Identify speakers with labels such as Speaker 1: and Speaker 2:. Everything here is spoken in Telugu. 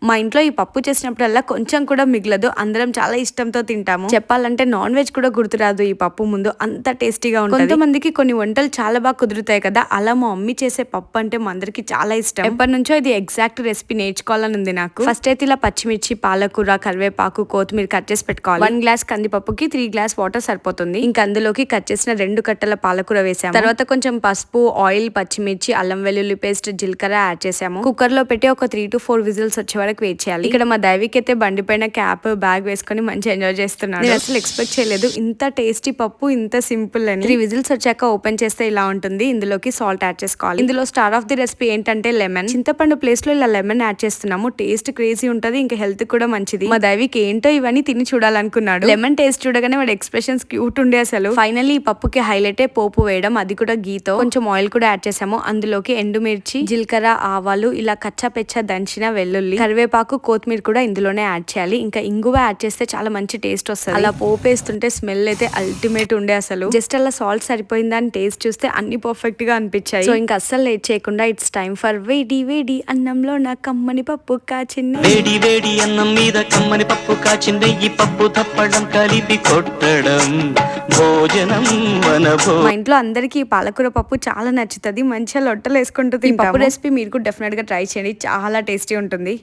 Speaker 1: మా ఇంట్లో ఈ పప్పు చేసినప్పుడల్లా కొంచెం కూడా మిగలదు, అందరం చాలా ఇష్టంతో తింటాము. చెప్పాలంటే నాన్ వెజ్ కూడా గుర్తురాదు ఈ పప్పు ముందు, అంత టేస్టీగా ఉంటుంది. కొంతమందికి కొన్ని వంటలు చాలా బాగా కుదురుతాయి కదా, అలా మా మమ్మీ చేసే పప్పు అంటే మా అందరికి చాలా ఇష్టం. ఎప్పటి నుంచో ఇది ఎగ్జాక్ట్ రెసిపీ నేర్చుకోవాలని ఉంది నాకు. ఫస్ట్ అయితే ఇలా పచ్చిమిర్చి, పాలకూర, కరివేపాకు, కొత్తిమీర కట్ చేసి పెట్టుకోవాలి. 1 గ్లాస్ కందిపప్పుకి 3 గ్లాస్ వాటర్ సరిపోతుంది. ఇంకా అందులోకి కట్ చేసిన 2 కట్టల పాలకూర వేసాము. తర్వాత కొంచెం పసుపు, ఆయిల్, పచ్చిమిర్చి, అల్లం వెల్లుల్లి పేస్ట్, జీలకర్ర యాడ్ చేసాము. కుక్కర్ లో పెట్టి ఒక 3 to 4 విజిల్స్ వచ్చే వరకు వెయిట్ చేయాలి. ఇక్కడ మా దైవికి అయితే బండి పైన క్యాప్, బ్యాగ్ వేసుకొని మంచి ఎంజాయ్ చేస్తున్నాడు. నేను అసలు ఎక్స్పెక్ట్ చేయలేదు ఇంత టేస్టీ పప్పు ఇంత సింపుల్ అని. 3 విజిల్స్ వచ్చాక ఓపెన్ చేస్తే ఇలా ఉంటుంది. ఇందులోకి సాల్ట్ యాడ్ చేసుకోవాలి. ఇందులో స్టార్ ఆఫ్ ది రెసిపీ ఏంటంటే లెమన్. చింతపండు ప్లేస్ లో ఇలా లెమన్ యాడ్ చేస్తున్నాము. టేస్ట్ క్రేజీ ఉంటది, ఇంకా హెల్త్ కూడా మంచిది. మా దైవికి ఏంటో ఇవన్నీ తిని చూడాలనుకున్నాడు. లెమన్ టేస్ట్ చూడగానే వాడి ఎక్స్ప్రెషన్స్ క్యూట్ ఉండే అసలు. ఫైనల్లీ ఈ పప్పుకి హైలైట్ పోపు వేయడం, అది కూడా గీతో. కొంచెం ఆయిల్ కూడా యాడ్ చేసాము. అందులోకి ఎండుమిర్చి, జీలకర్ర, ఆవాలు, ఇలా కచ్చా పెచ్చా దంచిన వెల్లుల్లి, కరివేపాకు, కొత్తిమీర కూడా ఇందులోనే యాడ్ చేయాలి. ఇంకా ఇంగువ యాడ్ చేస్తే చాలా మంచి టేస్ట్ వస్తుంది. అలా పోపు వేస్తుంటే స్మెల్ అయితే అల్టిమేట్ ఉండే అసలు. జస్ట్ అలా సాల్ట్ సరిపోయిందని టేస్ట్ చూస్తే అన్ని పర్ఫెక్ట్ గా అనిపించాయి. సో ఇంకా అస్సలు లేట్ చేయకుండా ఇట్స్ టైం ఫర్ వేడి వేడి అన్నంలో నా కమ్మని పప్పు కాచింది.
Speaker 2: వేడి వేడి అన్నం మీద కమ్మని పప్పు కాచింది. ఈ పప్పు తప్పడం కలిపి కొట్టడం భోజనం
Speaker 1: మా ఇంట్లో అందరికి పాలకూర పప్పు చాలా నచ్చుతుంది. మంచిగా లొట్టలు వేసుకుంటూ తింటాము. పప్పు రెసిపీ మీరు కూడా డెఫినెట్ గా ట్రై చేయండి, చాలా టేస్టీ ఉంటుంది.